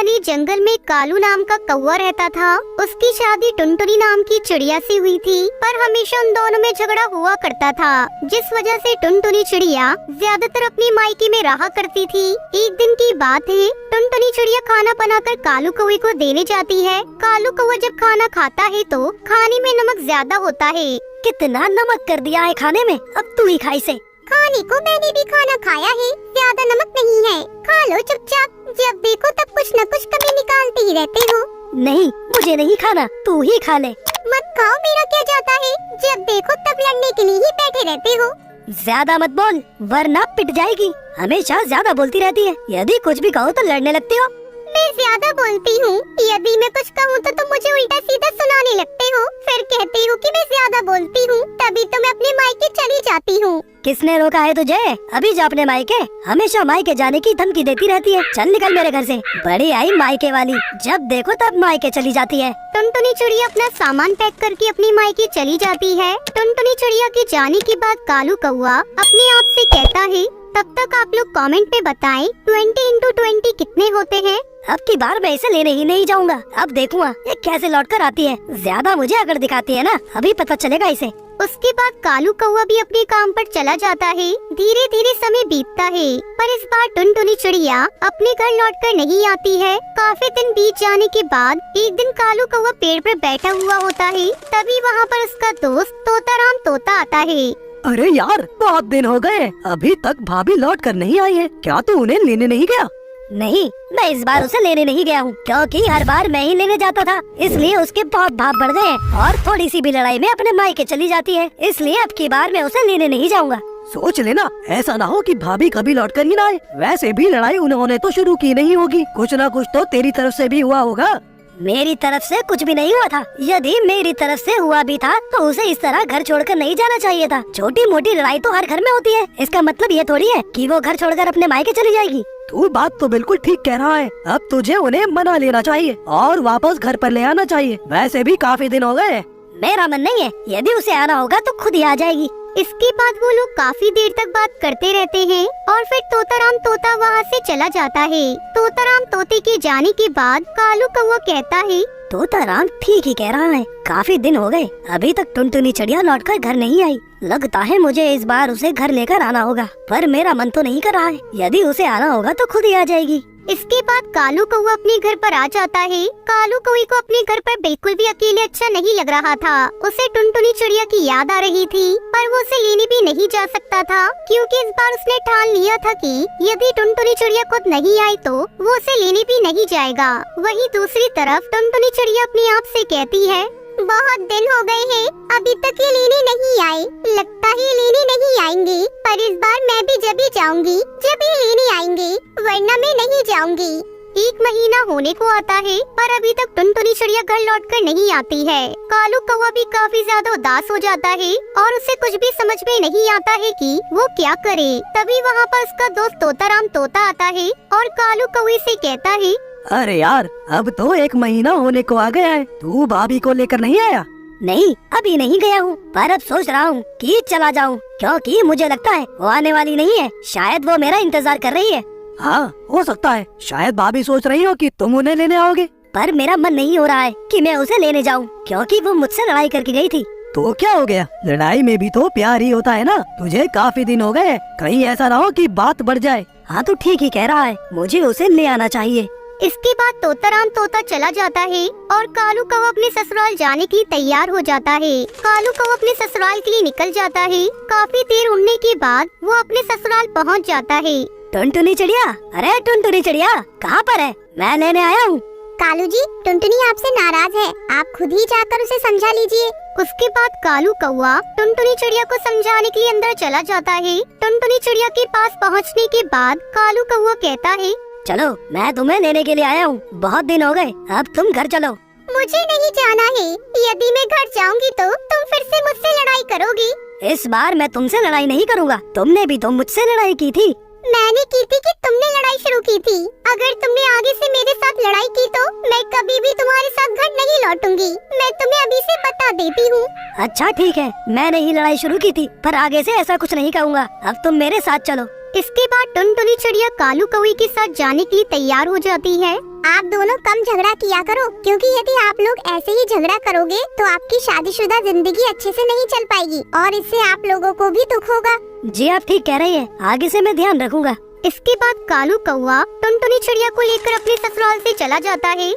घने जंगल में कालू नाम का कौवा रहता था। उसकी शादी टुनटुनी नाम की चिड़िया से हुई थी, पर हमेशा उन दोनों में झगड़ा हुआ करता था, जिस वजह से टुनटुनी चिड़िया ज्यादातर अपनी मायके में रहा करती थी। एक दिन की बात है, टुनटुनी चिड़िया खाना बनाकर कालू कौवे को देने जाती है। कालू कौवा जब खाना खाता है तो खाने में नमक ज्यादा होता है। कितना नमक कर दिया है खाने में, अब तू ही खाई से। खाने को मैंने भी खाना खाया है, ज्यादा नमक नहीं है, खा लो चुपचाप। जब देखो तब कुछ न कुछ कमी निकालते ही रहते हो। नहीं, मुझे नहीं खाना, तू ही खा ले। मत खाओ, मेरा क्या जाता है, जब देखो तब लड़ने के लिए ही बैठे रहते हो। ज्यादा मत बोल वरना पिट जाएगी। हमेशा ज्यादा बोलती रहती है, यदि कुछ भी कहो तो लड़ने लगती हो। मैं ज्यादा बोलती हूँ, यदि मैं कुछ कहूँ तो तुम मुझे उल्टा सीधा सुनाने लगते हो, फिर कहते हो कि मैं ज्यादा बोलती हूँ, तभी तो मैं अपने मायके चली जाती हूँ। किसने रोका है तुझे? अभी जा अपने मायके। हमेशा मायके जाने की धमकी देती रहती है। चल निकल मेरे घर से। बड़ी आई मायके वाली, जब देखो तब मायके चली जाती है। टुनटुनी चिड़िया अपना सामान पैक करके अपनी मायके चली जाती है। टुनटुनी चिड़िया के जाने के बाद कालू कौवा अपने आप से कहता है, तब तक आप लोग कमेंट में बताएं 20 into 20 कितने होते हैं। अब की बार मैं इसे लेने ही नहीं जाऊंगा, अब देखूंगा ये कैसे लौट कर आती है। ज्यादा मुझे अगर दिखाती है ना, अभी पता चलेगा इसे। उसके बाद कालू कौवा भी अपने काम पर चला जाता है। धीरे धीरे समय बीतता है, पर इस बार टुनटुनी चिड़िया अपने घर लौटकर नहीं आती है। काफी दिन बीत जाने के बाद एक दिन कालू कौवा पेड़ पर बैठा हुआ होता है, तभी वहाँ पर उसका दोस्त तोताराम तोता आता है। अरे यार, बहुत दिन हो गए, अभी तक भाभी लौट कर नहीं आई है, क्या तू उन्हें लेने नहीं गया? नहीं, मैं इस बार उसे लेने नहीं गया हूँ, क्योंकि हर बार मैं ही लेने जाता था, इसलिए उसके बहुत भाव बढ़ गए और थोड़ी सी भी लड़ाई में अपने मायके चली जाती है, इसलिए अब की बार मैं उसे लेने नहीं जाऊंगा। सोच लेना, ऐसा ना हो कि भाभी कभी लौट कर ही ना आए। वैसे भी लड़ाई उन्होंने तो शुरू की नहीं होगी, कुछ न कुछ तो तेरी तरफ से भी हुआ होगा। मेरी तरफ से कुछ भी नहीं हुआ था। यदि मेरी तरफ से हुआ भी था तो उसे इस तरह घर छोड़कर नहीं जाना चाहिए था। छोटी मोटी लड़ाई तो हर घर में होती है, इसका मतलब ये थोड़ी है कि वो घर छोड़कर अपने मायके चली जाएगी। तू बात तो बिल्कुल ठीक कह रहा है, अब तुझे उन्हें मना लेना चाहिए और वापस घर पर ले आना चाहिए। वैसे भी काफी दिन हो गए। मेरा मन नहीं है, यदि उसे आना होगा तो खुद ही आ जाएगी। इसके बाद वो लोग काफी देर तक बात करते रहते हैं और फिर तोताराम तोता वहाँ से चला जाता है। तोताराम तोते के जाने के बाद कालू कौवा कहता है, तोताराम ठीक ही कह रहा है, काफी दिन हो गए, अभी तक टुनटुनी चिड़िया लौटकर घर नहीं आई। लगता है मुझे इस बार उसे घर लेकर आना होगा, पर मेरा मन तो नहीं कर रहा है। यदि उसे आना होगा तो खुद ही आ जाएगी। इसके बाद कालू कौवा अपने घर पर आ जाता है। कालू कौवे को अपने घर पर बिल्कुल भी अकेले अच्छा नहीं लग रहा था। उसे टुनटुनी चिड़िया की याद आ रही थी, पर वो उसे लेने भी नहीं जा सकता था, क्योंकि इस बार उसने ठान लिया था कि यदि टुनटुनी चिड़िया खुद नहीं आई तो वो उसे लेने भी नहीं जाएगा। वहीं दूसरी तरफ टुनटुनी चिड़िया अपने आप से कहती है, बहुत दिन हो गए हैं, अभी तक ये लेने नहीं आए, लगता है ये लेने नहीं आएंगे, पर इस बार मैं भी जब ही जाऊंगी जब ये लेने आएंगे, वरना मैं नहीं जाऊंगी। 1 महीना होने को आता है, पर अभी तक टुनटुनी चिड़िया घर लौटकर नहीं आती है। कालू कौवा भी काफी ज्यादा उदास हो जाता है और उसे कुछ भी समझ में नहीं आता है कि वो क्या करे। तभी वहाँ पर उसका दोस्त तोताराम तोता आता है और कालू कौवे से कहता है, अरे यार, अब तो 1 महीना होने को आ गया है, तू भाभी को लेकर नहीं आया? नहीं, अभी नहीं गया हूँ, पर अब सोच रहा हूँ कि चला जाऊँ, क्योंकि मुझे लगता है वो आने वाली नहीं है, शायद वो मेरा इंतजार कर रही है। हाँ, हो सकता है, शायद भाभी सोच रही हो कि तुम उन्हें लेने आओगे। पर मेरा मन नहीं हो रहा है कि मैं उसे लेने जाऊँ, क्योंकि वो मुझसे लड़ाई करके गई थी। तो क्या हो गया, लड़ाई में भी तो प्यार ही होता है ना। तुझे काफी दिन हो गए, कहीं ऐसा ना हो कि बात बढ़ जाए। हाँ तो ठीक ही कह रहा है, मुझे उसे ले आना चाहिए। इसके बाद तोताराम तोता चला जाता है और कालू कौवा अपने ससुराल जाने के लिए तैयार हो जाता है। कालू कौवा अपने ससुराल के लिए निकल जाता है। काफी देर उड़ने के बाद वो अपने ससुराल पहुंच जाता है। टुनटुनी चिड़िया, अरे टुनटुनी चिड़िया कहाँ पर है? मैं लेने आया हूँ। कालू जी, टुनटुनी आपसे नाराज है, आप खुद ही जाकर उसे समझा लीजिए। उसके बाद कालू कौवा टुनटुनी चिड़िया को समझाने के लिए अंदर चला जाता है। टुनटुनी चिड़िया के पास पहुँचने के बाद कालू कौवा कहता है, चलो मैं तुम्हें लेने के लिए आया हूँ, बहुत दिन हो गए, अब तुम घर चलो। मुझे नहीं जाना है, यदि मैं घर जाऊंगी तो तुम फिर से मुझसे लड़ाई करोगी। इस बार मैं तुमसे लड़ाई नहीं करूँगा, तुमने भी तो मुझसे लड़ाई की थी। मैंने की थी कि तुमने लड़ाई शुरू की थी। अगर तुमने आगे से मेरे साथ लड़ाई की तो मैं कभी भी तुम्हारे साथ घर नहीं लौटूंगी, मैं तुम्हें अभी से बता देती हूँ। अच्छा ठीक है, मैंने ही लड़ाई शुरू की थी, पर आगे से ऐसा कुछ नहीं कहूँगा, अब तुम मेरे साथ चलो। इसके बाद टुनटुनी चिड़िया कालू कौवी के साथ जाने के लिए तैयार हो जाती है। आप दोनों कम झगड़ा किया करो, क्योंकि यदि आप लोग ऐसे ही झगड़ा करोगे तो आपकी शादीशुदा जिंदगी अच्छे से नहीं चल पाएगी और इससे आप लोगों को भी दुख होगा। जी आप ठीक कह रही है, आगे से मैं ध्यान रखूंगा। इसके बाद कालू कौवा टुनटुनी चिड़िया को लेकर अपने ससुराल से चला जाता है।